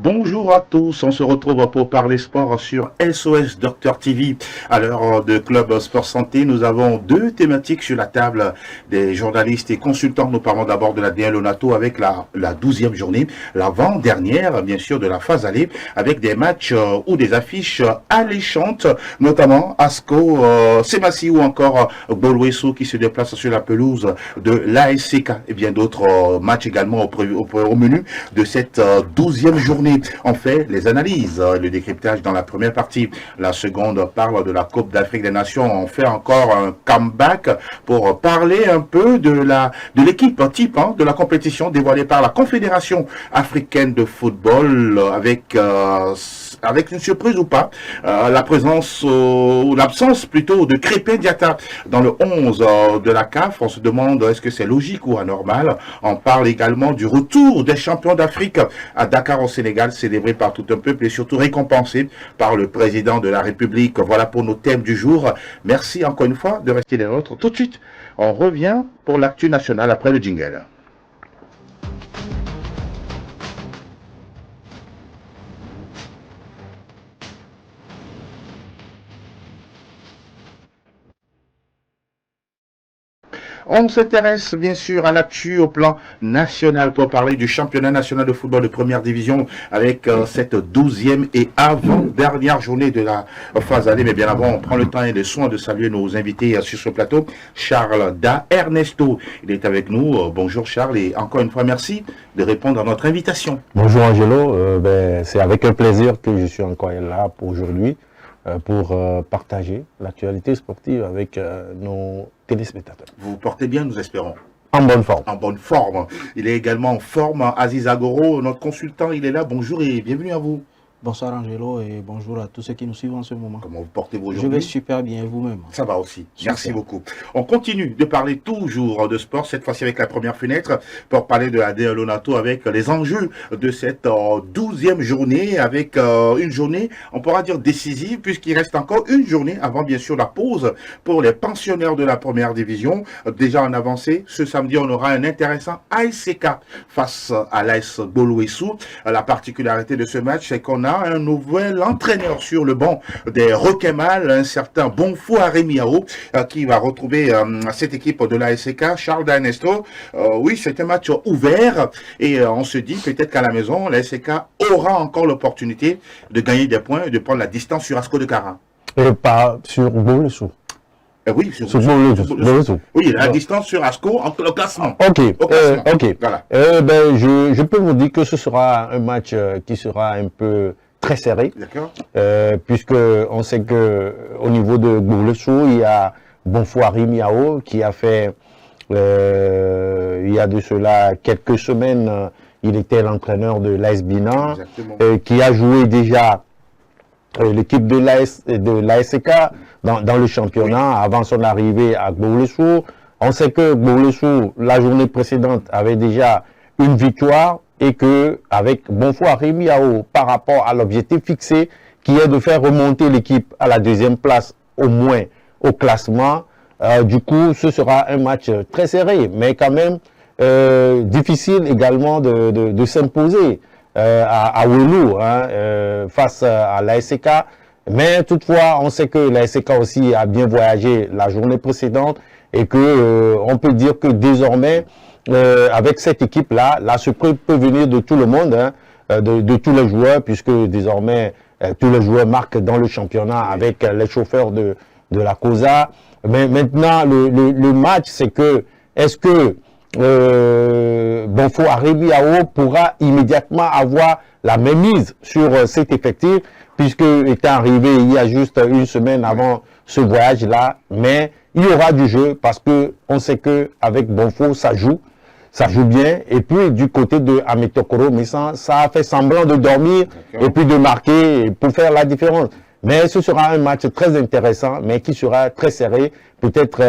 Bonjour à tous, on se retrouve pour parler sport sur SOS Docteur TV. À l'heure de Club Sport Santé, nous avons deux thématiques sur la table des journalistes et consultants. Nous parlons d'abord de la DL Onato avec la 12e journée, l'avant-dernière bien sûr de la phase aller, avec des matchs ou des affiches alléchantes, notamment Asco, Semassi ou encore Bolwesso qui se déplace sur la pelouse de l'ASCK et bien d'autres matchs également au menu de cette 12e journée. On fait les analyses, le décryptage dans la première partie. La seconde parle de la Coupe d'Afrique des Nations. On fait encore un comeback pour parler un peu de l'équipe type de la compétition dévoilée par la Confédération africaine de football avec une surprise ou pas, la présence ou l'absence plutôt de Crépin Diatta dans le 11 de la CAF. On se demande est-ce que c'est logique ou anormal. On parle également du retour des champions d'Afrique à Dakar au Sénégal, célébré par tout un peuple et surtout récompensé par le président de la République. Voilà pour nos thèmes du jour. Merci encore une fois de rester les nôtres. Tout de suite, on revient pour l'actu nationale après le jingle. On s'intéresse bien sûr à l'actu au plan national pour parler du championnat national de football de première division avec cette 12e et avant-dernière journée de la phase allée. Mais bien avant, on prend le temps et le soin de saluer nos invités sur ce plateau. Charles Da Ernesto, il est avec nous. Bonjour Charles et encore une fois merci de répondre à notre invitation. Bonjour Angelo, c'est avec un plaisir que je suis encore là pour aujourd'hui. Pour partager l'actualité sportive avec nos téléspectateurs. Vous vous portez bien, nous espérons. En bonne forme. En bonne forme. Il est également en forme. Aziz Agoro, notre consultant, il est là. Bonjour et bienvenue à vous. Bonsoir Angelo et bonjour à tous ceux qui nous suivent en ce moment. Comment vous portez-vous aujourd'hui? Je vais super bien, vous-même? Ça va aussi. Super. Merci beaucoup. On continue de parler toujours de sport, cette fois-ci avec la première fenêtre, pour parler de la DL Onato avec les enjeux de cette 12e journée, avec une journée, on pourra dire décisive, puisqu'il reste encore une journée avant bien sûr la pause pour les pensionnaires de la première division. Déjà en avancée, ce samedi, on aura un intéressant ASCK face à l'AS Bolwesso. La particularité de ce match, c'est qu'on a un nouvel entraîneur sur le banc des requins mâles, un certain Bonfou Aremiao, qui va retrouver cette équipe de l'ASCK, Charles D'Ernesto. Oui, c'est un match ouvert et on se dit peut-être qu'à la maison, l'ASCK aura encore l'opportunité de gagner des points et de prendre la distance sur Asco de Cara. Et pas sur Bolwesso. Oui, sur Bolwesso. Oui, la distance sur Asco entre le classement. Ok, ok. Voilà. Je peux vous dire que ce sera un match qui sera un peu très serré, puisque on sait que au niveau de Bolwesso, il y a Bonfoari Miao qui a fait, il y a de cela quelques semaines, il était l'entraîneur de l'AS Bina, qui a joué déjà l'équipe de l'ASCK dans le championnat avant son arrivée à Bolwesso. On sait que Bolwesso, la journée précédente, avait déjà une victoire et que avec Bonfoari Miao, par rapport à l'objectif fixé, qui est de faire remonter l'équipe à la deuxième place, au moins au classement, du coup, ce sera un match très serré, mais quand même difficile également de s'imposer à Welu face à l'ASCK. Mais toutefois, on sait que l'ASCK aussi a bien voyagé la journée précédente et que on peut dire que désormais, avec cette équipe-là, la surprise peut venir de tout le monde, de tous les joueurs, puisque désormais, tous les joueurs marquent dans le championnat avec les chauffeurs de la COSA. Mais maintenant, le match, c'est que, est-ce que Bonfou Aremiao pourra immédiatement avoir la même mise sur cet effectif, puisque étant arrivé il y a juste une semaine avant ce voyage-là, mais il y aura du jeu parce que on sait que avec Bonfou ça joue bien. Et puis du côté de Ametokoro, mais ça a fait semblant de dormir et puis de marquer pour faire la différence. Mais ce sera un match très intéressant, mais qui sera très serré. Peut-être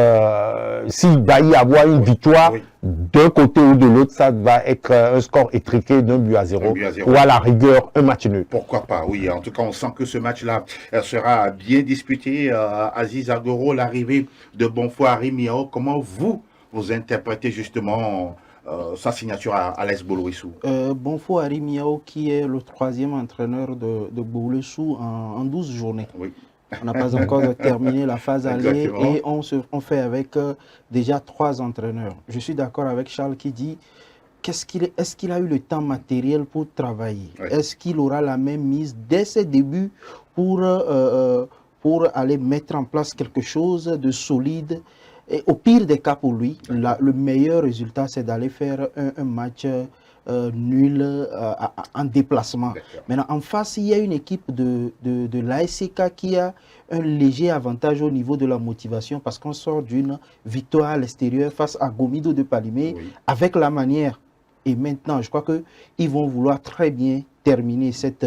s'il va y avoir une victoire d'un côté ou de l'autre, ça va être un score étriqué d'1-0 ou à la rigueur un match nul. Pourquoi pas, oui. En tout cas, on sent que ce match-là sera bien disputé. Aziz Agoro, l'arrivée de Bonfoari Miao, comment vous interprétez justement sa signature à l'AS Bolo-Issou? Bonfo Harry Miao, qui est le 3e entraîneur de Bolo-Issou en 12 journées. Oui. On n'a pas encore terminé la phase aller et on fait avec déjà 3 entraîneurs. Je suis d'accord avec Charles qui dit est-ce qu'il a eu le temps matériel pour travailler? Oui. Est-ce qu'il aura la même mise dès ses débuts pour aller mettre en place quelque chose de solide? Et au pire des cas pour lui, le meilleur résultat, c'est d'aller faire un match nul en déplacement. Maintenant, en face, il y a une équipe de l'ASK qui a un léger avantage au niveau de la motivation parce qu'on sort d'une victoire à l'extérieur face à Gomido de Palimé avec la manière. Et maintenant, je crois qu'ils vont vouloir très bien terminer cette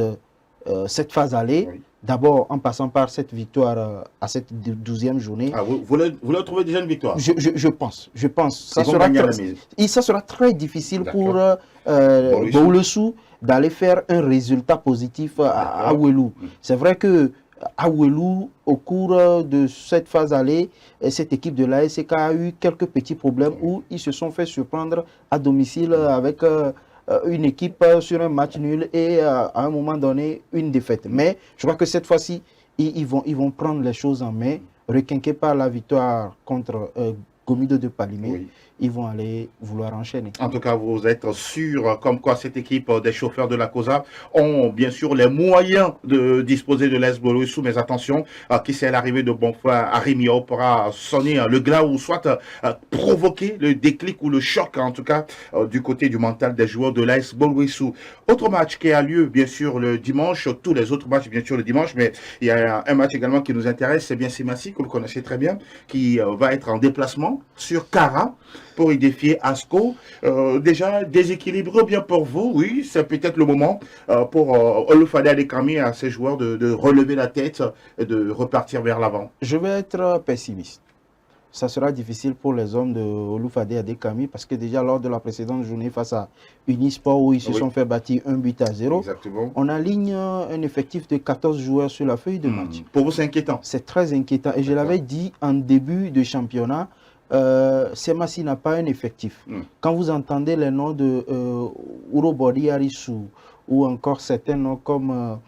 phase aller. D'abord, en passant par cette victoire à cette 12e journée. Ah, vous leur trouvez déjà une victoire? Je pense. Ça sera très difficile pour Bolo-Issou d'aller faire un résultat positif à Ouelou. C'est vrai que à Ouelou, au cours de cette phase aller, cette équipe de l'ASK a eu quelques petits problèmes où ils se sont fait surprendre à domicile avec une équipe sur un match nul et à un moment donné une défaite. Mais je crois que cette fois-ci, ils vont prendre les choses en main, requinqués par la victoire contre Gomido de Palimé. Ils vont aller vouloir enchaîner. En tout cas, vous êtes sûr, comme quoi cette équipe des chauffeurs de la COSA ont bien sûr les moyens de disposer de l'AS Bolo-Issou, mais attention, qui c'est l'arrivée de Bonfo Harry Miao pourra sonner le glas ou soit provoquer le déclic ou le choc, en tout cas, du côté du mental des joueurs de l'AS Bolo-Issou. Autre match qui a lieu, bien sûr, le dimanche, tous les autres matchs, bien sûr, le dimanche, mais il y a un match également qui nous intéresse, c'est bien Semassi, que vous connaissez très bien, qui va être en déplacement sur Kara pour y défier Asco. Déjà déséquilibré bien pour vous, oui, c'est peut-être le moment pour Olufade Adekami à ses joueurs de relever la tête et de repartir vers l'avant. Je vais être pessimiste. Ça sera difficile pour les hommes de Olufade Adekami parce que déjà lors de la précédente journée face à Unisport où ils se sont fait bâtir 1-0, on aligne un effectif de 14 joueurs sur la feuille de match. Pour vous, c'est inquiétant? C'est très inquiétant et je l'avais dit en début de championnat, Semassi n'a pas un effectif. Quand vous entendez les noms de Urobodi Arisu ou encore certains noms comme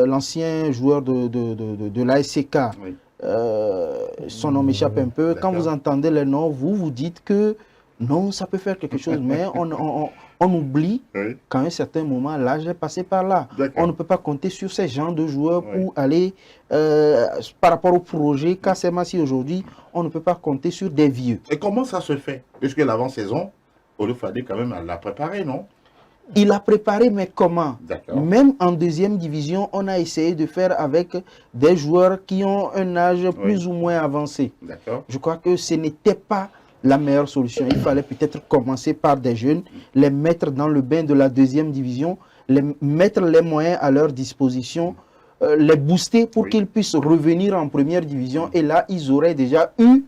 l'ancien joueur de l'ASK, son nom m'échappe un peu. Quand vous entendez les noms, vous dites que non, ça peut faire quelque chose, mais on oublie qu'à un certain moment, l'âge est passé par là. On ne peut pas compter sur ces gens de joueurs pour aller, par rapport au projet qu'a Semassi aujourd'hui, on ne peut pas compter sur des vieux. Et comment ça se fait? Puisque l'avant-saison, Olufade quand même l'a préparé, non? Il a préparé, mais comment? Même en deuxième division, on a essayé de faire avec des joueurs qui ont un âge plus ou moins avancé. Je crois que ce n'était pas la meilleure solution. Il fallait peut-être commencer par des jeunes, les mettre dans le bain de la deuxième division, mettre les moyens à leur disposition, les booster pour qu'ils puissent revenir en première division. Et là, ils auraient déjà eu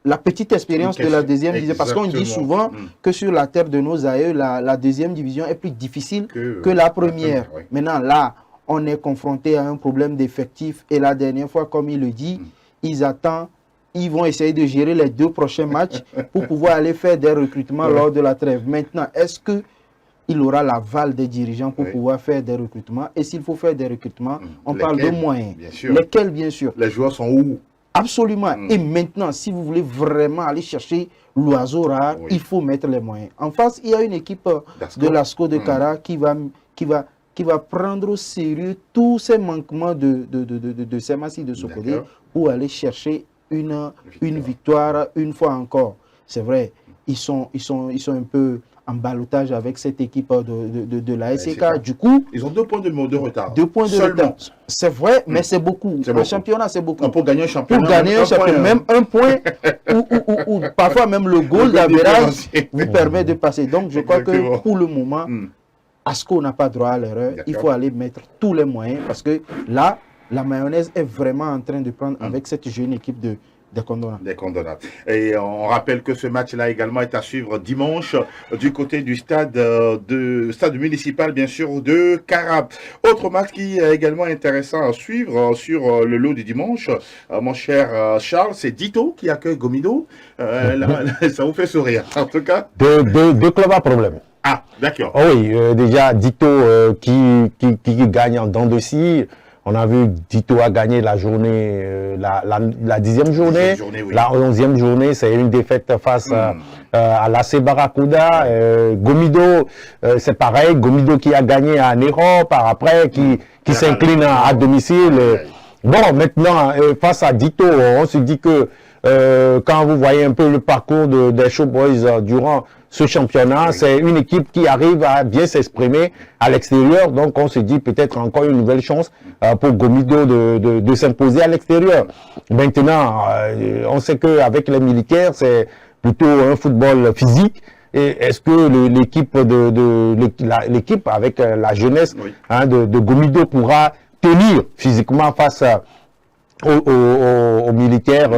la petite expérience de la deuxième division. Parce qu'on dit souvent que sur la terre de nos aïeux, la deuxième division est plus difficile que la première. Maintenant, là, on est confronté à un problème d'effectif. Et la dernière fois, comme il le dit, ils vont essayer de gérer les 2 prochains matchs pour pouvoir aller faire des recrutements lors de la trêve. Maintenant, est-ce qu'il aura l'aval des dirigeants pour pouvoir faire des recrutements? Et s'il faut faire des recrutements, on parle de moyens. Lesquels, bien sûr? Les joueurs sont où? Absolument. Et maintenant, si vous voulez vraiment aller chercher l'oiseau rare, il faut mettre les moyens. En face, il y a une équipe de l'ASCO de Kara qui va prendre au sérieux tous ces manquements de Semassi de Sokodé pour aller chercher une victoire une fois encore. C'est vrai, ils sont un peu en ballottage avec cette équipe de l'ASK. Du coup, ils ont 2 points de retard. 2 points de retard. C'est vrai, mais c'est beaucoup. En championnat, c'est beaucoup. Pour gagner un championnat, pour gagner un championnat, même un point, ou parfois même le goal d'average vous permet de passer. Donc, je crois que pour le moment, ASCO n'a pas droit à l'erreur. Il faut aller mettre tous les moyens parce que là, la mayonnaise est vraiment en train de prendre avec cette jeune équipe Des condamnables. Et on rappelle que ce match-là également est à suivre dimanche du côté du stade municipal, bien sûr, de Cara. Autre match qui est également intéressant à suivre sur le lot du dimanche, mon cher Charles, c'est Dito qui accueille Gomido. Ça vous fait sourire, en tout cas. Deux clubs à problème. Ah, d'accord. Oh oui, déjà Dito qui gagne en dents de scie. On a vu Dito a gagné la journée, la 10e journée. Oui. La 11e journée, c'est une défaite face à l'AC Barracuda. Gomido, c'est pareil. Gomido qui a gagné à Néron, par après, qui s'incline à domicile. Bon, maintenant, face à Dito, on se dit que quand vous voyez un peu le parcours des Showboys durant ce championnat, c'est une équipe qui arrive à bien s'exprimer à l'extérieur. Donc, on se dit peut-être encore une nouvelle chance pour Gomido de s'imposer à l'extérieur. Maintenant, on sait qu'avec les militaires, c'est plutôt un football physique. Et est-ce que l'équipe avec la jeunesse de Gomido pourra tenir physiquement face aux militaires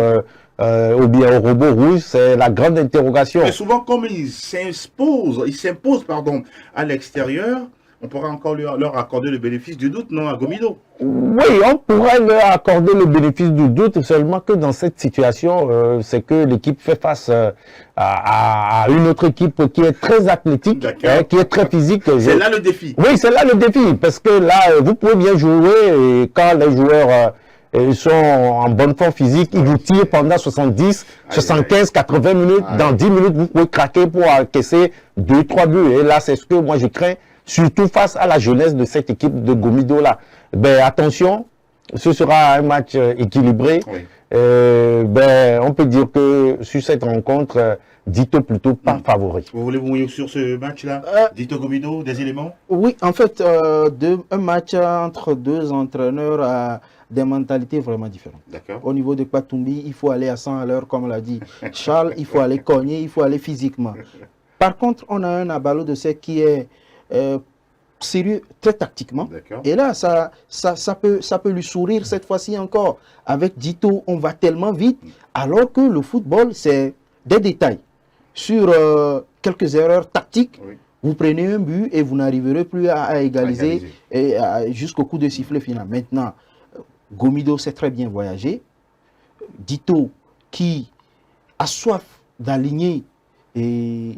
ou bien au robot rouge, c'est la grande interrogation. Mais souvent, comme ils s'imposent à l'extérieur, on pourra encore leur accorder le bénéfice du doute, non, à Gomido? Oui, on pourrait leur accorder le bénéfice du doute, seulement que dans cette situation, c'est que l'équipe fait face à une autre équipe qui est très athlétique, qui est très physique. C'est là le défi. Oui, c'est là le défi, parce que là, vous pouvez bien jouer et quand les joueurs ils sont en bonne forme physique, ils vous tirent pendant 70, 75, 80 minutes. Dans 10 minutes, vous pouvez craquer pour encaisser 2-3 buts. Et là, c'est ce que moi je crains, surtout face à la jeunesse de cette équipe de Gomido là. Ben attention, ce sera un match équilibré. Oui. On peut dire que sur cette rencontre, Dito plutôt pas favori. Vous voulez vous mouiller sur ce match-là, Dito Gomido, des éléments? Oui, en fait, un match entre deux entraîneurs à des mentalités vraiment différentes. Au niveau de Kpatumbi, il faut aller à 100 à l'heure, comme l'a dit Charles, il faut aller cogner, il faut aller physiquement. Par contre, on a un Abalo de Sec qui est sérieux, très tactiquement. Et là, ça peut lui sourire cette fois-ci encore. Avec Dito, on va tellement vite, alors que le football, c'est des détails. Sur quelques erreurs tactiques, vous prenez un but et vous n'arriverez plus à égaliser jusqu'au coup de sifflet final. Maintenant, Gomido sait très bien voyager. Dito qui a soif d'aligner une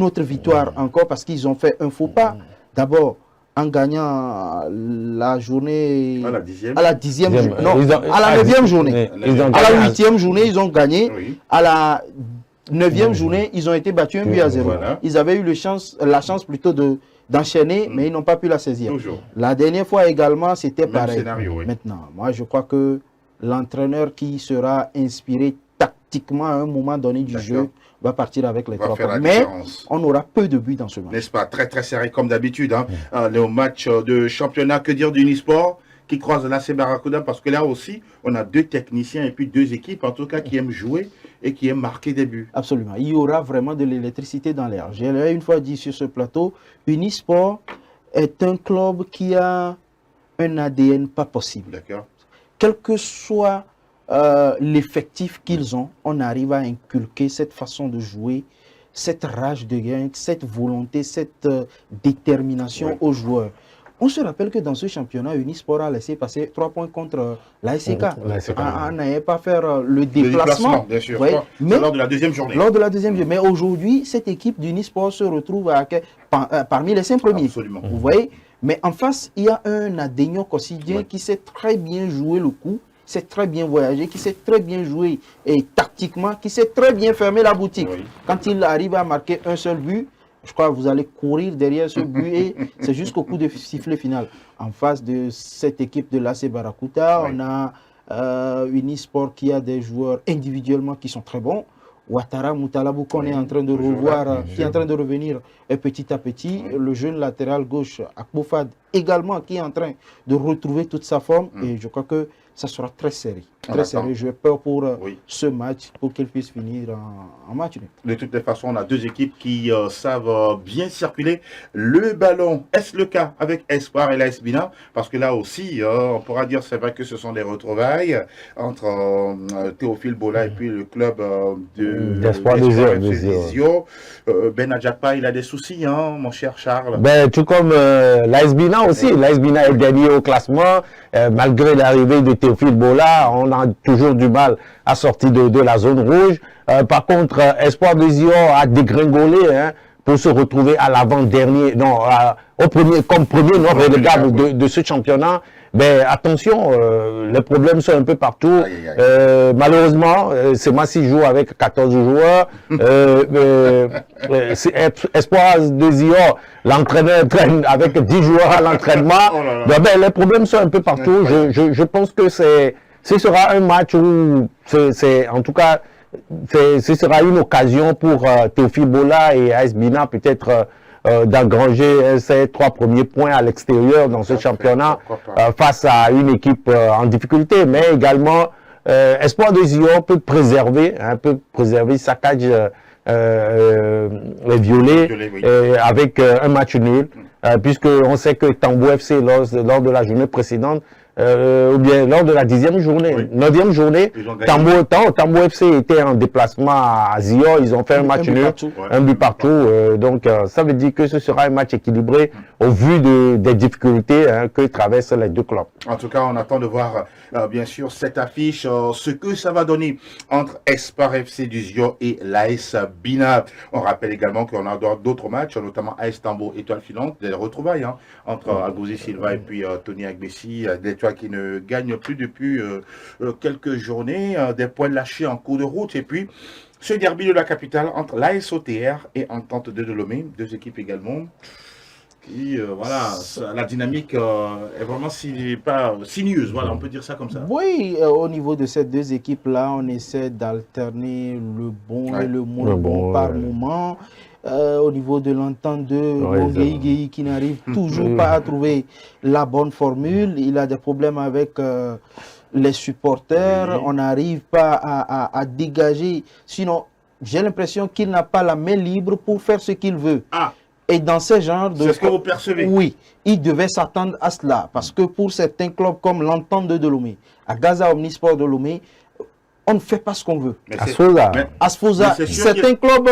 autre victoire encore parce qu'ils ont fait un faux pas. D'abord, en gagnant la journée à la 10e journée. Non, à la 9e journée. À la 8e journée, ils ont gagné. À la 9e journée, ils ont été battus 1-0. Voilà. Ils avaient eu la chance plutôt d'enchaîner, mais ils n'ont pas pu la saisir. Toujours. La dernière fois également, c'était pareil. Scénario, Maintenant, moi, je crois que l'entraîneur qui sera inspiré tactiquement à un moment donné du jeu va partir avec les 3 points. Mais on aura peu de buts dans ce match. N'est-ce pas? Très, très serré comme d'habitude. Le match de championnat, que dire d'Unisport qui croise l'AC Barracuda, parce que là aussi, on a 2 techniciens et puis 2 équipes, en tout cas, qui aiment jouer et qui aiment marquer des buts. Absolument. Il y aura vraiment de l'électricité dans l'air. J'ai une fois dit sur ce plateau, Unisport est un club qui a un ADN pas possible. D'accord. Quel que soit l'effectif qu'ils ont, on arrive à inculquer cette façon de jouer, cette rage de gain, cette volonté, cette détermination aux joueurs. On se rappelle que dans ce championnat, Unisport a laissé passer 3 points contre l'ASK. On n'avait pas faire le déplacement. Bien sûr. Mais lors de la 2e journée. Lors de la 2e journée. Mais aujourd'hui, cette équipe d'Unisport se retrouve parmi les 5 premiers. Absolument. Vous voyez? Mais en face, il y a un Adénion quotidien qui sait très bien jouer le coup, sait très bien voyager, qui sait très bien jouer et tactiquement, qui sait très bien fermer la boutique. Quand il arrive à marquer un seul but, je crois que vous allez courir derrière ce but et c'est jusqu'au coup de sifflet final. En face de cette équipe de l'AC Barracuda, on a Unisport qui a des joueurs individuellement qui sont très bons. Ouattara Moutalabou qu'on est en train de revoir, qui est en train de revenir petit à petit. Le jeune latéral gauche, Akbofad, également qui est en train de retrouver toute sa forme. Et je crois que ça sera très serré. Très serré. J'ai peur pour ce match, pour qu'il puisse finir en match. De toutes les façons, on a deux équipes qui savent bien circuler le ballon. Est-ce le cas avec Espoir et l'AS Bina? Parce que là aussi, on pourra dire, c'est vrai que ce sont des retrouvailles entre Théophile Bola et puis le club d'Espoir Désio. Ben Adjapa, il a des soucis, hein, mon cher Charles. Ben, tout comme l'AS Bina aussi. L'AS Bina est dernier au classement. Malgré l'arrivée de Théophile Bola, on a toujours du mal à sortir de la zone rouge. Par contre, Espoir Désio a dégringolé pour se retrouver à l'avant-dernier, non, comme premier non relégable de ce championnat. Mais attention, les problèmes sont un peu partout. Malheureusement, c'est Massi joue avec 14 joueurs. Espoir Désio, l'entraîneur traîne avec 10 joueurs à l'entraînement. Les problèmes sont un peu partout. Je pense que ce sera un match où, en tout cas, ce sera une occasion pour Théophile Bola et AS Bina peut-être d'engranger ces 3 premiers points à l'extérieur dans ce championnat face à une équipe en difficulté, mais également Espoir de Zion peut préserver sa cage les violets avec un match nul, puisque on sait que Tambo FC lors de la journée précédente ou bien lors de la 10e journée, 9e journée, Tambo FC était en déplacement à Zion, ils ont fait un match nul, un but partout. Donc ça veut dire que ce sera un match équilibré au vu des difficultés que traversent les deux clubs. En tout cas, on attend de voir bien sûr cette affiche, ce que ça va donner entre Espoir FC du Zion et l'AS Bina. On rappelle également qu'on a d'autres matchs, notamment AS Tambo, Étoile Filante, des retrouvailles entre Agouzi Silva et puis Tony Agbessi, l'Étoile qui ne gagne plus depuis quelques journées, des points lâchés en cours de route. Et puis, ce derby de la capitale entre l'AS OTR et Entente de Lomé, deux équipes également. Qui, voilà, la dynamique est vraiment sinueuse, voilà, on peut dire ça comme ça. Oui, au niveau de ces deux équipes-là, on essaie d'alterner le bon et le moins bon par moment. Au niveau de l'entente de Mongueï qui n'arrive toujours pas à trouver la bonne formule. Il a des problèmes avec les supporters. On n'arrive pas à dégager. Sinon, j'ai l'impression qu'il n'a pas la main libre pour faire ce qu'il veut. Et dans ce genre de... C'est ce que vous percevez? Oui, il devait s'attendre à cela. Parce que pour certains clubs comme l'Entente de Lomé, à Gaza Omnisport de Lomé, on ne fait pas ce qu'on veut. Asfoza, certains clubs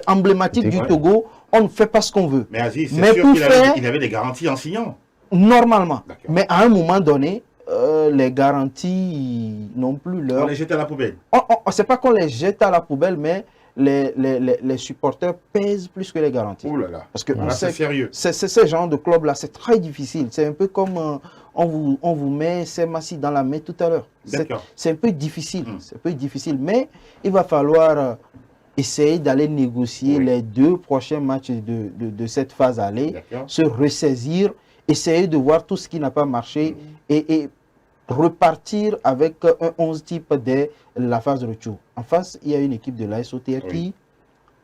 emblématiques du Togo, on ne fait pas ce qu'on veut. Mais Aziz, c'est sûr qu'il avait des garanties en signant. Normalement. Mais à un moment donné, les garanties n'ont plus leur... On les jette à la poubelle. C'est pas qu'on les jette à la poubelle, mais les supporters pèsent plus que les garanties. Oh là là. Parce que c'est sérieux. Ce genre de club-là, c'est très difficile. C'est un peu comme on vous met ces massis dans la main tout à l'heure. C'est un peu difficile. C'est un peu difficile. Mais il va falloir essayer d'aller négocier les 2 prochains matchs de cette phase aller, se ressaisir, essayer de voir tout ce qui n'a pas marché et repartir avec un 11 type dès la phase retour. En face, il y a une équipe de l'AS OTR qui,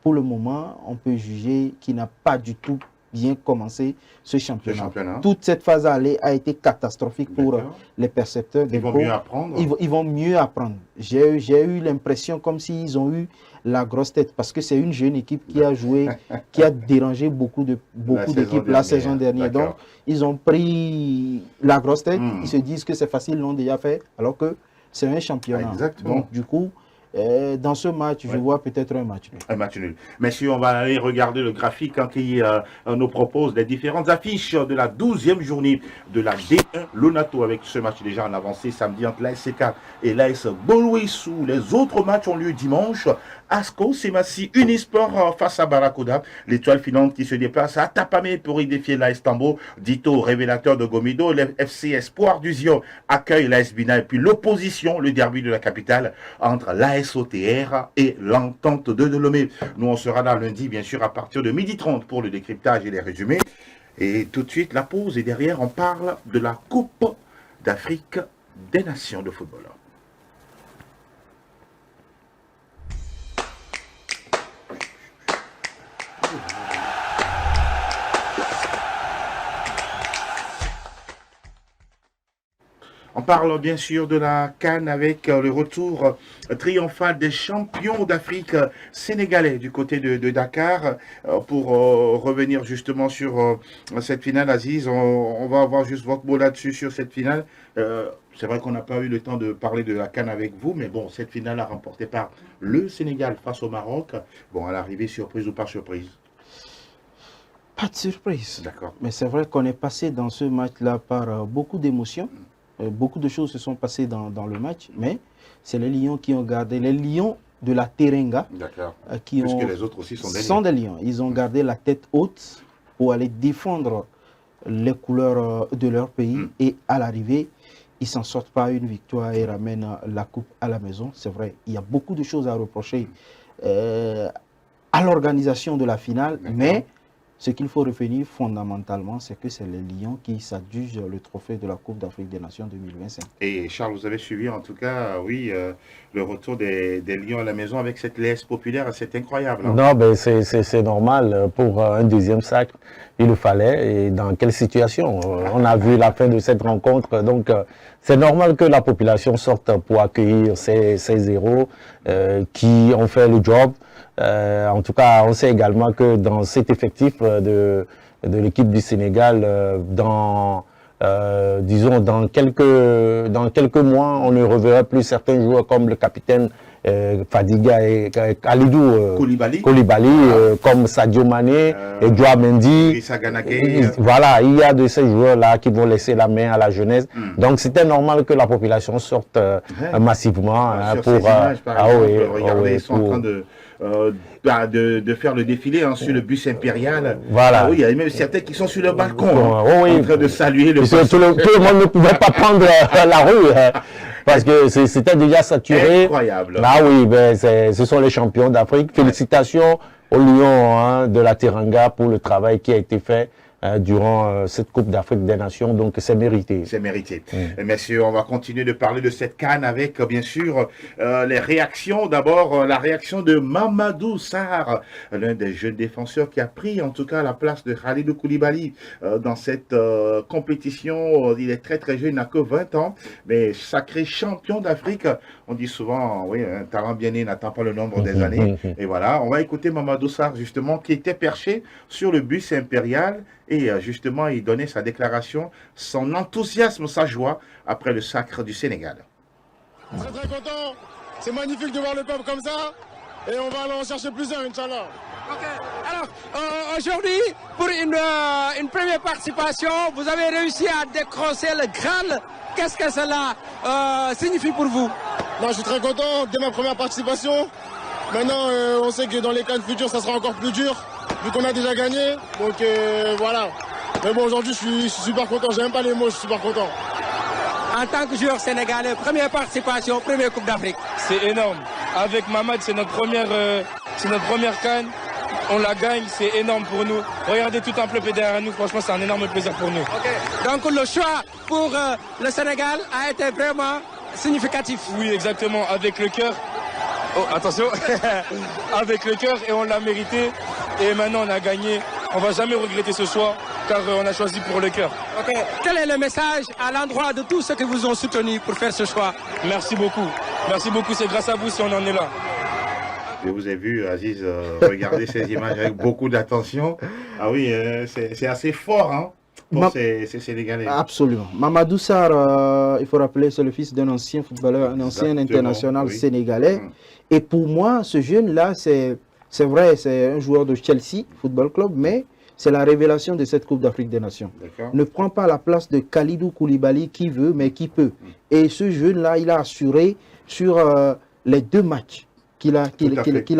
pour le moment, on peut juger qui n'a pas du tout bien commencé ce championnat. Toute cette phase aller a été catastrophique pour les percepteurs. Ils vont mieux apprendre. Ils vont mieux apprendre. J'ai eu l'impression comme s'ils ont eu la grosse tête parce que c'est une jeune équipe qui a joué, qui a dérangé beaucoup d'équipes la saison dernière. Donc, ils ont pris la grosse tête. Ils se disent que c'est facile, ils l'ont déjà fait, alors que c'est un championnat. Donc, du coup, dans ce match, je vois peut-être un match nul. Un match nul. Messieurs, on va aller regarder le graphique qui nous propose les différentes affiches de la 12e journée de la D1 Lonato, avec ce match déjà en avancée samedi entre l'ASC et l'AS Bolouissou. Les autres matchs ont lieu dimanche. Asco, Semassi, Unisport face à Barakoda. L'Étoile Filante qui se déplace à Tapamé pour y défier l'AS Tambo. Dito, révélateur de Gomido. Le FC Espoir du Zion accueille l'AS Bina. Et puis l'opposition, le derby de la capitale entre l'AS OTR et l'Entente de Lomé. Nous, on sera là lundi, bien sûr, à partir de 12h30 pour le décryptage et les résumés. Et tout de suite, la pause. Et derrière, on parle de la Coupe d'Afrique des Nations de football. On parle bien sûr de la CAN avec le retour triomphal des champions d'Afrique sénégalais du côté de Dakar. Pour revenir justement sur cette finale, Aziz, on va avoir juste votre mot là-dessus sur cette finale. C'est vrai qu'on n'a pas eu le temps de parler de la CAN avec vous, mais bon, cette finale a remportée par le Sénégal face au Maroc. Bon, à l'arrivée, surprise ou pas surprise? Pas de surprise. D'accord. Mais c'est vrai qu'on est passé dans ce match-là par beaucoup d'émotions. Beaucoup de choses se sont passées dans le match, mais c'est les Lions qui ont gardé, les Lions de la Teranga, puisque les autres aussi sont des Lions. Ils ont gardé la tête haute pour aller défendre les couleurs de leur pays et à l'arrivée, ils ne s'en sortent pas une victoire et ramènent la coupe à la maison. C'est vrai, il y a beaucoup de choses à reprocher à l'organisation de la finale, mais ce qu'il faut retenir fondamentalement, c'est que c'est les Lions qui s'adjugent le trophée de la Coupe d'Afrique des Nations 2025. Et Charles, vous avez suivi en tout cas, oui, le retour des Lions à la maison avec cette laisse populaire, c'est incroyable. Hein? Non, ben c'est normal pour un deuxième sacre, il le fallait. Et dans quelle situation? On a vu la fin de cette rencontre, donc c'est normal que la population sorte pour accueillir ces héros qui ont fait le job. En tout cas, on sait également que dans cet effectif de l'équipe du Sénégal, disons dans quelques mois, on ne reverra plus certains joueurs comme le capitaine Fadiga et Kalidou Koulibaly, comme Sadio Mané et Joao Mendy. Voilà, il y a de ces joueurs-là qui vont laisser la main à la jeunesse. Donc c'était normal que la population sorte massivement pour... Regardez, ils sont en train de faire le défilé sur le bus impérial. Voilà. Oui, il y a même certains qui sont sur le balcon en train de saluer le bus. Tout le monde ne pouvait pas prendre la rue parce que c'était déjà saturé. Incroyable. Ah oui, ben, ce sont les champions d'Afrique. Félicitations aux Lions de la Teranga pour le travail qui a été fait durant cette Coupe d'Afrique des Nations, donc c'est mérité. C'est mérité. Messieurs, on va continuer de parler de cette CAN avec, bien sûr, les réactions. D'abord, la réaction de Mamadou Sarr, l'un des jeunes défenseurs qui a pris en tout cas la place de Khalidou Koulibaly dans cette compétition. Il est très très jeune, il n'a que 20 ans, mais sacré champion d'Afrique. On dit souvent, oui, un talent bien né n'attend pas le nombre des années. Et voilà, on va écouter Mamadou Sarr, justement, qui était perché sur le bus impérial. Et justement, il donnait sa déclaration, son enthousiasme, sa joie après le sacre du Sénégal. Très très content, c'est magnifique de voir le peuple comme ça. Et on va aller en chercher plusieurs, Inch'Allah. Ok, alors aujourd'hui, pour une première participation, vous avez réussi à décrocher le Graal. Qu'est-ce que cela signifie pour vous? Non, je suis très content dès ma première participation. Maintenant, on sait que dans les CAN futurs, ça sera encore plus dur, vu qu'on a déjà gagné. Donc voilà. Mais bon, aujourd'hui, je suis super content. J'ai même pas les mots, je suis super content. En tant que joueur sénégalais, première participation, première Coupe d'Afrique. C'est énorme. Avec Mamad, c'est notre première CAN. On la gagne, c'est énorme pour nous. Regardez tout un peuple derrière nous, franchement, c'est un énorme plaisir pour nous. Okay. Donc le choix pour le Sénégal a été vraiment significatif. Oui, exactement, avec le cœur. Oh, attention, avec le cœur, et on l'a mérité. Et maintenant, on a gagné. On va jamais regretter ce choix, car on a choisi pour le cœur. Okay. Quel est le message à l'endroit de tous ceux qui vous ont soutenu pour faire ce choix? Merci beaucoup. Merci beaucoup, c'est grâce à vous si on en est là. Je vous ai vu, Aziz, regarder ces images avec beaucoup d'attention. Ah oui, c'est assez fort, hein, pour ces Sénégalais. Absolument. Mamadou Sarr, il faut rappeler, c'est le fils d'un ancien footballeur, un ancien international sénégalais. Et pour moi, ce jeune-là, c'est vrai, c'est un joueur de Chelsea Football Club, mais c'est la révélation de cette Coupe d'Afrique des Nations. Ne prend pas la place de Kalidou Koulibaly qui veut, mais qui peut. Et ce jeune-là, il a assuré sur les deux matchs qu'il a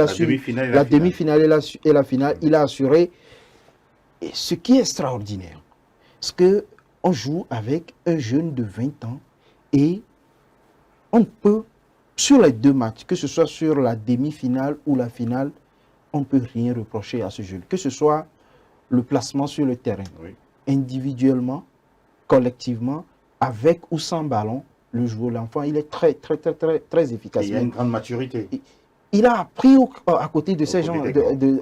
su, la demi-finale et la finale, il a assuré. Et ce qui est extraordinaire, c'est qu'on joue avec un jeune de 20 ans et on peut, sur les deux matchs, que ce soit sur la demi-finale ou la finale, on ne peut rien reprocher à ce jeune. Que ce soit le placement sur le terrain, individuellement, collectivement, avec ou sans ballon, le joueur, l'enfant, il est très efficace. Et il y a une grande maturité. Il a appris à côté de ces gens,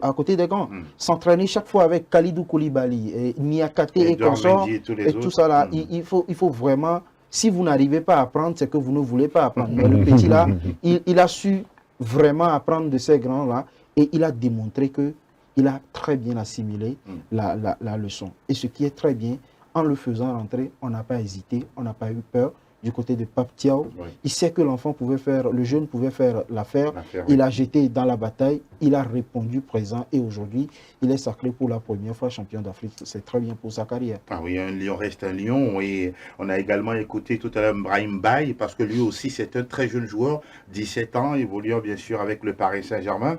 à côté des grands, s'entraîner chaque fois avec Kalidou Koulibaly, Niakate et consorts, et tout ça là. Il faut vraiment Si vous n'arrivez pas à apprendre, c'est que vous ne voulez pas apprendre. Mais le petit là, il a su vraiment apprendre de ces grands-là et il a démontré qu'il a très bien assimilé la leçon. Et ce qui est très bien, en le faisant rentrer, on n'a pas hésité, on n'a pas eu peur. Du côté de Pape Thiaw, il sait que l'enfant pouvait faire, le jeune pouvait faire l'affaire. Il a jeté dans la bataille, il a répondu présent et aujourd'hui, il est sacré pour la première fois champion d'Afrique. C'est très bien pour sa carrière. Ah oui, un lion reste un lion. Et on a également écouté tout à l'heure Brahim Baye, parce que lui aussi, c'est un très jeune joueur, 17 ans, évoluant bien sûr avec le Paris Saint-Germain.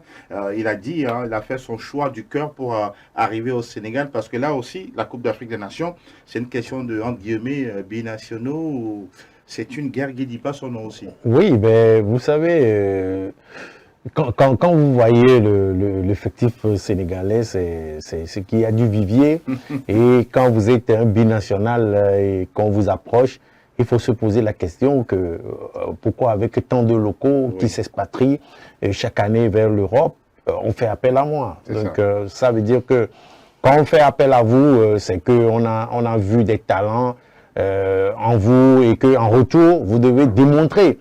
Il a dit, il a fait son choix du cœur pour arriver au Sénégal, parce que là aussi, la Coupe d'Afrique des Nations, c'est une question de, entre guillemets, binationaux. C'est une guerre qui ne dit pas son nom aussi. Oui, mais vous savez, quand vous voyez l'effectif sénégalais, c'est ce qu'il y a du vivier. Et quand vous êtes un binational et qu'on vous approche, il faut se poser la question que pourquoi avec tant de locaux qui s'expatrient chaque année vers l'Europe, on fait appel à moi. Donc ça veut dire que quand on fait appel à vous, c'est qu'on a vu des talents en vous et qu'en retour, vous devez démontrer.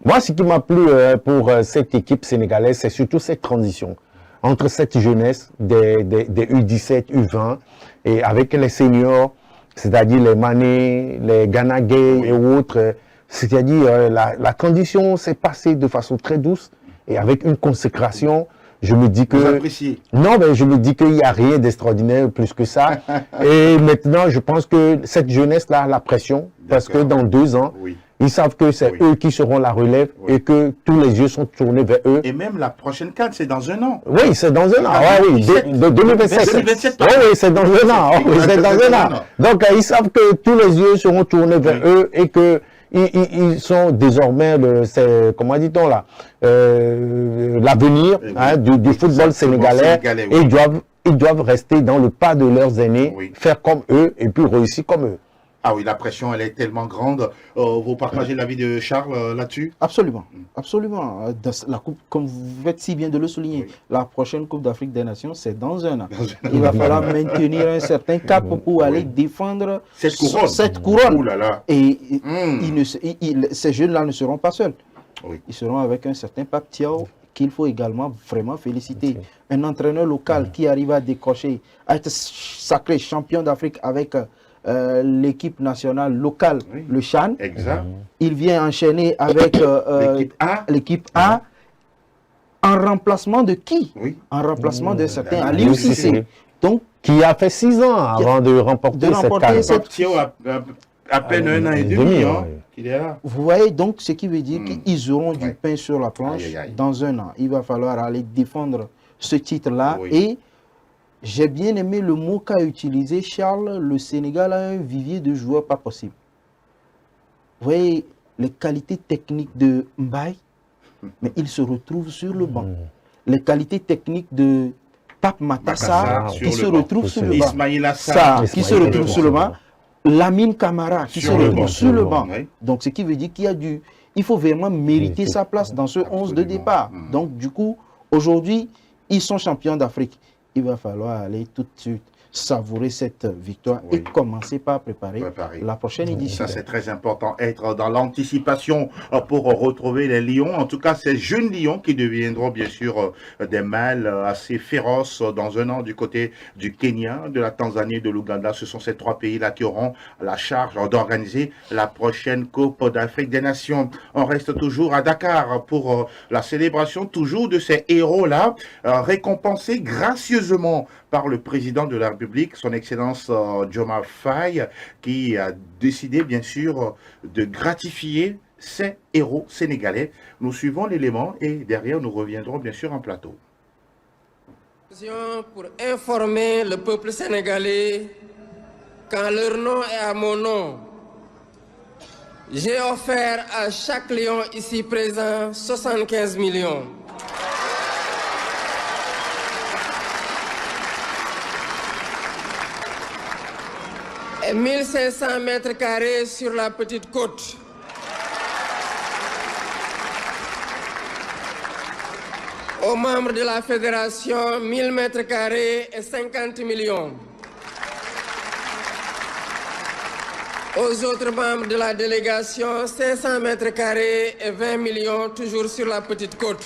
Moi, ce qui m'a plu pour cette équipe sénégalaise, c'est surtout cette transition entre cette jeunesse des U17, U20 et avec les seniors, c'est-à-dire les Mané, les Gana Gueye et autres. C'est-à-dire la transition s'est passée de façon très douce et avec une consécration. Je me dis que... Vous appréciez? Non, mais je me dis qu'il n'y a rien d'extraordinaire plus que ça. Et maintenant, je pense que cette jeunesse-là a la pression, parce que dans 2 ans, ils savent que c'est eux qui seront la relève et que tous les yeux sont tournés vers eux. Et même la prochaine CAN, c'est dans 1 an. Oui, c'est dans 1 an. Oui, de 2027. 2027. Oui, c'est dans 1 an. Oui, c'est dans 1 an. Donc, ils savent que tous les yeux seront tournés vers eux et que ils sont désormais, comment dit-on là, l'avenir du football sénégalais. Et ils doivent rester dans le pas de leurs aînés, faire comme eux et puis réussir comme eux. Ah oui, la pression, elle est tellement grande. Vous partagez l'avis de Charles là-dessus? Absolument, absolument. La coupe, comme vous faites si bien de le souligner, la prochaine Coupe d'Afrique des Nations, c'est dans 1 an. Il va falloir maintenir un certain cap pour aller défendre cette couronne. Ouh là là. Et ces jeunes-là ne seront pas seuls. Ils seront avec un certain Pape Thiaw qu'il faut également vraiment féliciter. Un entraîneur local qui arrive à décrocher, à être sacré champion d'Afrique avec... l'équipe nationale locale, le CHAN. Exact. Il vient enchaîner avec l'équipe A. En remplacement de qui? En remplacement de certains Aliou Cissé. Donc, qui a fait 6 ans avant de remporter cette CAN. À peine 1 an et demi qu'il est là. Vous voyez donc ce qui veut dire qu'ils auront du pain sur la planche dans 1 an. Il va falloir aller défendre ce titre-là et j'ai bien aimé le mot qu'a utilisé Charles. Le Sénégal a un vivier de joueurs pas possible. Vous voyez les qualités techniques de Mbaye, mais il se retrouve sur le banc. Les qualités techniques de Pape Matar qui se retrouve sur le banc. Ismaïla Sarr qui se retrouve sur le banc. Lamine Camara qui se retrouve sur le banc. Donc ce qui veut dire qu'il y a il faut vraiment mériter sa place dans ce 11 de départ. Donc du coup, aujourd'hui, ils sont champions d'Afrique. Il va falloir aller tout de suite savourer cette victoire et commencer par préparer la prochaine édition. Ça, c'est très important, être dans l'anticipation pour retrouver les lions. En tout cas, ces jeunes lions qui deviendront bien sûr des mâles assez féroces dans 1 an du côté du Kenya, de la Tanzanie et de l'Ouganda. Ce sont ces 3 pays-là qui auront la charge d'organiser la prochaine Coupe d'Afrique des Nations. On reste toujours à Dakar pour la célébration toujours de ces héros-là, récompensés gracieusement par le président de la République, son Excellence Diomaye Faye, qui a décidé bien sûr de gratifier ces héros sénégalais. Nous suivons l'élément et derrière nous reviendrons bien sûr en plateau. Pour informer le peuple sénégalais qu'en leur nom et à mon nom, j'ai offert à chaque lion ici présent 75 millions. Et 1500 mètres carrés sur la petite côte. Aux membres de la fédération, 1000 mètres carrés et 50 millions. Aux autres membres de la délégation, 500 mètres carrés et 20 millions, toujours sur la petite côte.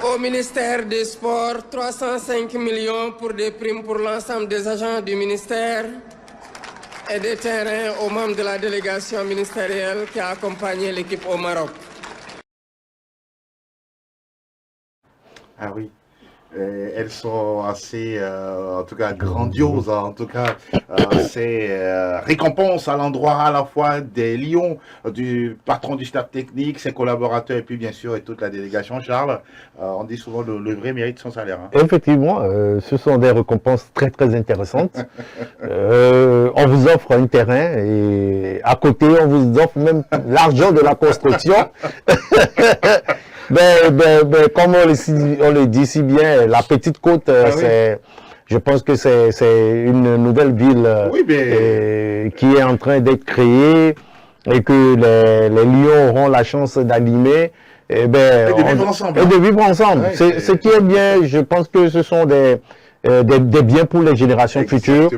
Au ministère des Sports, 305 millions pour des primes pour l'ensemble des agents du ministère et des terrains aux membres de la délégation ministérielle qui a accompagné l'équipe au Maroc. Ah oui. Elles sont assez, en tout cas, grandioses. En tout cas, c'est récompense à l'endroit à la fois des Lions, du patron du staff technique, ses collaborateurs, et puis bien sûr, et toute la délégation. Charles, on dit souvent le vrai mérite son salaire. Hein. Effectivement, ce sont des récompenses très très intéressantes. On vous offre un terrain et à côté, on vous offre même l'argent de la construction. Comme on le dit si bien, la petite côte, je pense que c'est une nouvelle ville qui est en train d'être créée et que les Lions auront la chance d'animer. Et de vivre ensemble. Ouais, ce qui est bien, je pense que ce sont des biens pour les générations futures.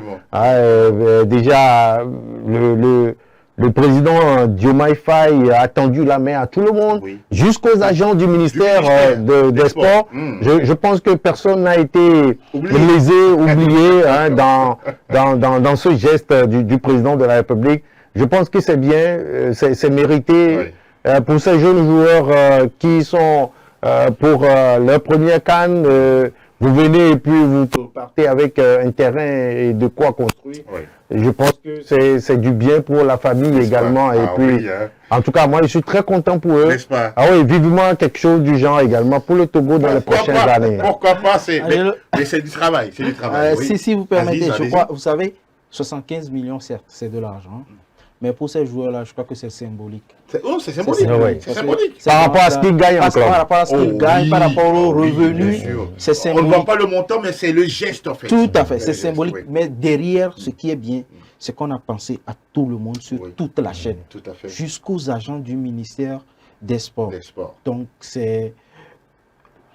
Déjà, le président Diomaye Faye a tendu la main à tout le monde, jusqu'aux agents du ministère des Sports. Je pense que personne n'a été lésé, oublié dans ce geste du président de la République. Je pense que c'est bien, c'est mérité pour ces jeunes joueurs qui sont pour leur première CAN. Vous venez et puis vous partez avec un terrain et de quoi construire. Je pense que c'est du bien pour la famille également. Et puis, en tout cas, moi, je suis très content pour eux. Ah oui, vivement quelque chose du genre également pour le Togo dans les prochaines années. Pourquoi pas, mais c'est du travail. C'est du travail. Si vous permettez, je crois, vous savez, 75 millions, certes, c'est de l'argent. Mais pour ces joueurs-là, je crois que c'est symbolique. C'est symbolique. C'est symbolique. Par rapport à ce qu'ils gagnent encore. Par rapport à ce qu'ils gagnent, par rapport aux revenus, c'est symbolique. On ne voit pas le montant, mais c'est le geste en fait. Tout à fait, c'est symbolique. Mais derrière, ce qui est bien, c'est qu'on a pensé à tout le monde sur toute la chaîne. Tout à fait. Jusqu'aux agents du ministère des Sports. Donc c'est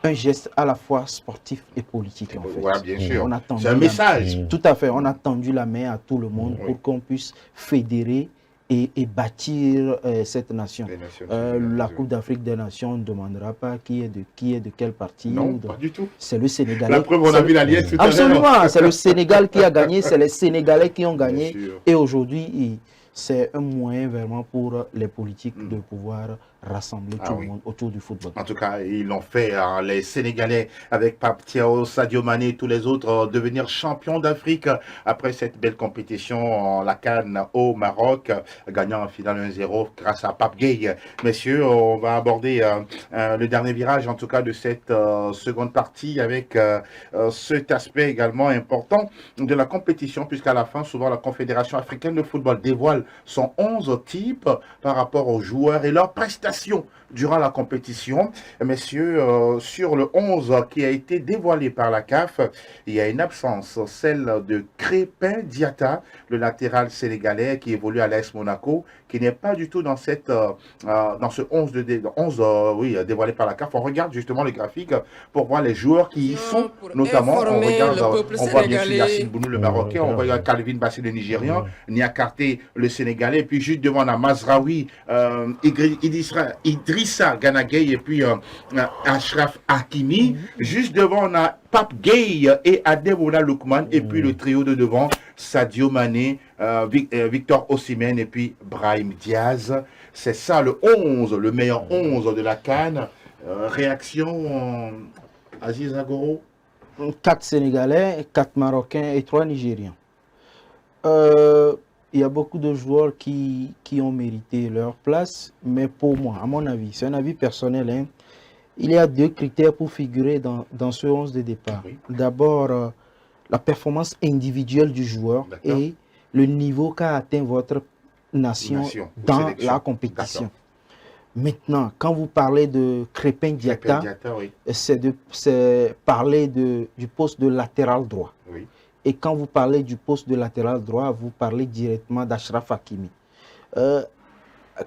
un geste à la fois sportif et politique en fait. Oui, bien sûr. C'est un message. Tout à fait. On a tendu la main à tout le monde pour qu'on puisse fédérer et bâtir cette nation. La Coupe d'Afrique des Nations, on ne demandera pas qui est de quel parti. Non, pas du tout. C'est le Sénégalais. La preuve, on a vu la liesse tout à l'heure. Absolument, c'est le Sénégal qui a gagné, c'est les Sénégalais qui ont gagné. Et aujourd'hui, c'est un moyen vraiment pour les politiques de pouvoir rassembler tout le monde autour du football. En tout cas, ils l'ont fait, hein, les Sénégalais, avec Pape Thiaw, Sadio Mané et tous les autres, devenir champions d'Afrique après cette belle compétition, la CAN au Maroc, gagnant en finale 1-0 grâce à Pape Gueye. Messieurs, on va aborder le dernier virage, en tout cas, de cette seconde partie, avec cet aspect également important de la compétition, puisqu'à la fin, souvent, la Confédération africaine de football dévoile son 11 types par rapport aux joueurs et leurs prestations durant la compétition. Messieurs, sur le 11 qui a été dévoilé par la CAF, il y a une absence, celle de Crépin Diatta, le latéral sénégalais qui évolue à l'AS Monaco, qui n'est pas du tout dans ce 11 dévoilé par la CAF. On regarde justement les graphiques pour voir les joueurs qui y sont, notamment on voit bien sûr Yassine Bounou le Marocain, on voit Calvin Bassé le Nigérian, Niakate le Sénégalais, et puis juste devant on a Mazraoui, Idrissa Ganagay et puis Ashraf Hakimi. Juste devant on a Pape Gueye et Ademola Lookman, et puis le trio de devant, Sadio Mané, Victor Osimhen et puis Brahim Diaz. C'est ça le 11, le meilleur 11 de la CAN. Réaction, Aziz Agoro? 4 Sénégalais, 4 Marocains et 3 Nigérians. Il y a beaucoup de joueurs qui ont mérité leur place, mais pour moi, à mon avis, c'est un avis personnel, hein, il y a 2 critères pour figurer dans ce 11 de départ. D'abord, la performance individuelle du joueur et le niveau qu'a atteint votre nation dans la compétition. Maintenant, quand vous parlez de Crépin Diatta, c'est parler du poste de latéral droit. Et quand vous parlez du poste de latéral droit, vous parlez directement d'Ashraf Hakimi.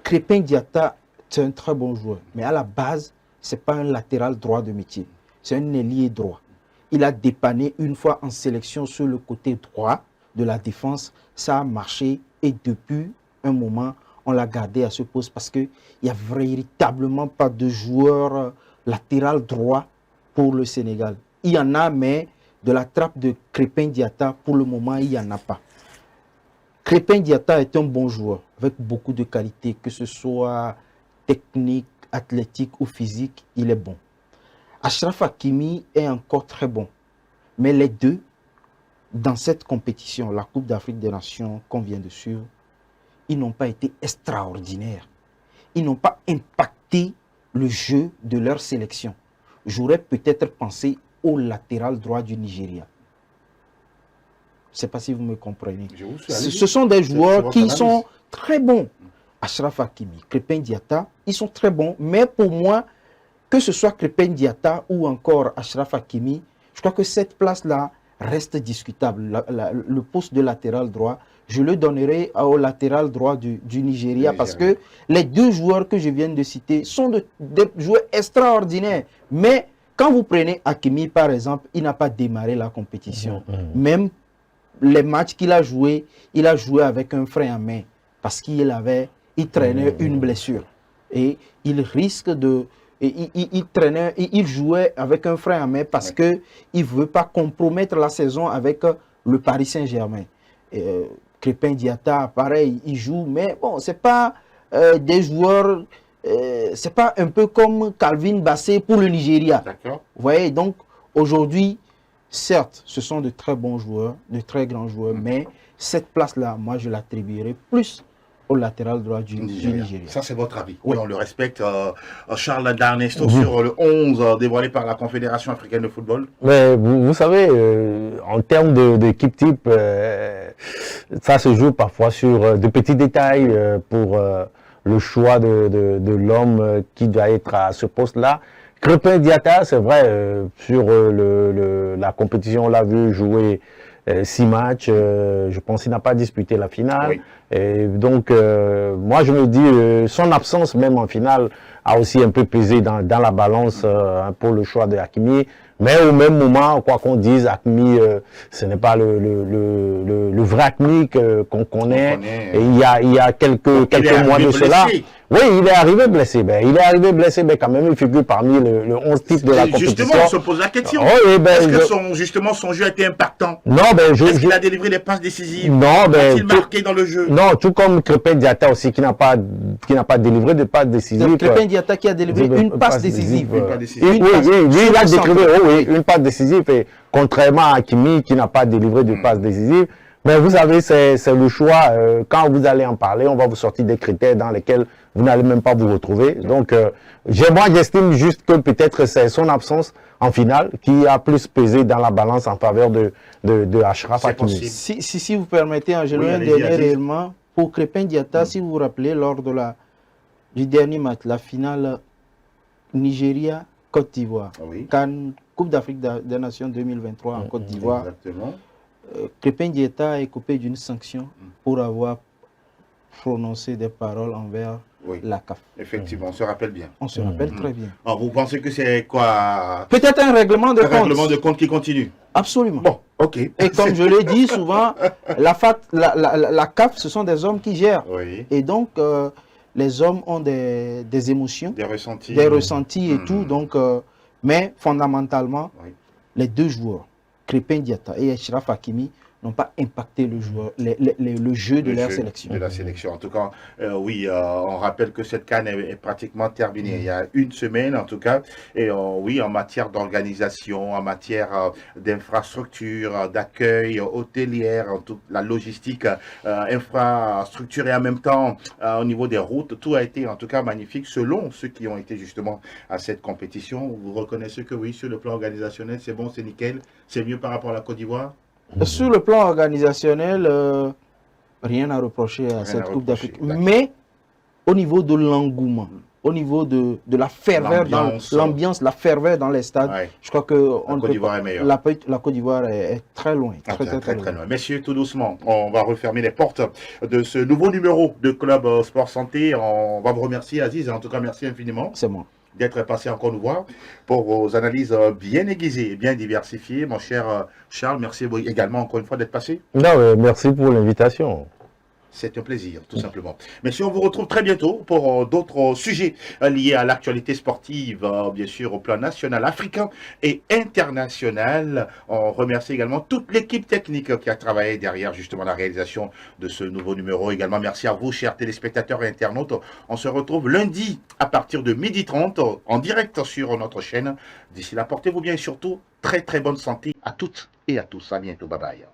Crépin Diatta, c'est un très bon joueur, mais à la base, ce n'est pas un latéral droit de métier. C'est un ailier droit. il a dépanné une fois en sélection sur le côté droit de la défense. Ça a marché et depuis un moment, on l'a gardé à ce poste parce qu'il n'y a véritablement pas de joueur latéral droit pour le Sénégal. Il y en a, mais de la trappe de Crépin Diatta, pour le moment, il n'y en a pas. Crépin Diatta est un bon joueur avec beaucoup de qualités, que ce soit technique, athlétique ou physique, il est bon. Achraf Hakimi est encore très bon. Mais les deux, dans cette compétition, la Coupe d'Afrique des Nations qu'on vient de suivre, ils n'ont pas été extraordinaires. Ils n'ont pas impacté le jeu de leur sélection. J'aurais peut-être pensé au latéral droit du Nigeria. Je ne sais pas si vous me comprenez. Ce sont des joueurs qui sont très bons. Achraf Hakimi, Crépin Diatta, ils sont très bons. Mais pour moi, que ce soit Crépin Diatta ou encore Achraf Hakimi, je crois que cette place-là reste discutable. Le poste de latéral droit, je le donnerai au latéral droit du Nigeria parce que les deux joueurs que je viens de citer sont des joueurs extraordinaires. Mais quand vous prenez Hakimi, par exemple, il n'a pas démarré la compétition. Même les matchs qu'il a joué, il a joué avec un frein à main parce qu'il traînait une blessure. Et il risque de... Il jouait avec un frein à main parce qu'il ne veut pas compromettre la saison avec le Paris Saint-Germain. Crépin Diatta, pareil, il joue, mais bon, ce n'est pas des joueurs, c'est pas un peu comme Calvin Bassey pour le Nigeria. Vous voyez, donc aujourd'hui, certes, ce sont de très bons joueurs, de très grands joueurs, mais cette place-là, moi, je l'attribuerai plus au latéral droit du Nigeria. Ça, c'est votre avis. Oui, on le respecte. Charles Darnesto sur le 11 dévoilé par la Confédération africaine de football. Mais vous savez, en termes d'équipe type, ça se joue parfois sur de petits détails pour le choix de l'homme qui doit être à ce poste-là. Crépin Diatta, c'est vrai, sur la compétition, on l'a vu jouer 6 matchs, je pense qu'il n'a pas disputé la finale. Oui. Et donc, moi je me dis, son absence même en finale a aussi un peu pesé dans la balance pour le choix de Hakimi. Mais au même moment, quoi qu'on dise, Hakimi, ce n'est pas le vrai Hakimi qu'on connaît. Et il y a quelques mois de cela. Oui, il est arrivé blessé. Il est arrivé blessé, mais quand même, il figure parmi le 11 types de la compétition. Justement, on se pose la question. Est-ce que son jeu a été impactant? Non, est-ce qu'il a délivré des passes décisives? Non, a-t-il marqué dans le jeu? Non, tout comme Crépin Diatta aussi, qui n'a pas délivré de passes décisives. Crépin Diatta qui a délivré une passe décisive. Oui, il a délivré une passe décisive, et contrairement à Hakimi qui n'a pas délivré de passe décisive. Mais vous savez, c'est le choix. Quand vous allez en parler, on va vous sortir des critères dans lesquels vous n'allez même pas vous retrouver. Donc, moi, j'estime juste que peut-être c'est son absence en finale qui a plus pesé dans la balance en faveur de Achraf Hakimi. Si vous permettez, un dernier élément. Pour Crépin Diatta, si vous vous rappelez, lors du dernier match, la finale Nigeria-Côte d'Ivoire, Coupe d'Afrique des Nations 2023 en Côte d'Ivoire, Crépin Diatta est coupé d'une sanction pour avoir prononcé des paroles envers la CAF. Effectivement, on se rappelle bien. On se rappelle très bien. Alors, vous pensez que c'est quoi? Peut-être un règlement de compte. Un règlement de compte qui continue. Absolument. Bon, ok. Et comme je l'ai dit souvent, la CAF, ce sont des hommes qui gèrent. Oui. Et donc, les hommes ont des émotions, des ressentis et tout. Donc, mais fondamentalement, les deux joueurs, Crépin Diatta et Achraf Hakimi, n'ont pas impacté le jeu de leur sélection. De la sélection. En tout cas, on rappelle que cette CAN est pratiquement terminée. Il y a une semaine, en tout cas. Et en matière d'organisation, en matière d'infrastructure, d'accueil hôtelière, la logistique, infrastructure et en même temps, au niveau des routes, tout a été en tout cas magnifique selon ceux qui ont été justement à cette compétition. Vous reconnaissez que oui, sur le plan organisationnel, c'est bon, c'est nickel, c'est mieux par rapport à la Côte d'Ivoire? Sur le plan organisationnel, rien à reprocher à cette Coupe d'Afrique. Mais au niveau de l'engouement, au niveau de la ferveur dans l'ambiance, la ferveur dans les stades, je crois que la Côte d'Ivoire est très loin. Très loin. Messieurs, tout doucement, on va refermer les portes de ce nouveau numéro de Club Sport Santé. On va vous remercier, Aziz. En tout cas, merci infiniment. C'est moi. d'être passé encore nous voir pour vos analyses bien aiguisées et bien diversifiées. Mon cher Charles, merci également encore une fois d'être passé. Non, merci pour l'invitation. C'est un plaisir, tout simplement. Messieurs, on vous retrouve très bientôt pour d'autres sujets liés à l'actualité sportive, bien sûr, au plan national, africain et international. On remercie également toute l'équipe technique qui a travaillé derrière justement la réalisation de ce nouveau numéro. Également, merci à vous, chers téléspectateurs et internautes. On se retrouve lundi à partir de 12h30 en direct sur notre chaîne. D'ici là, portez-vous bien et surtout, très très bonne santé à toutes et à tous. À bientôt. Bye bye.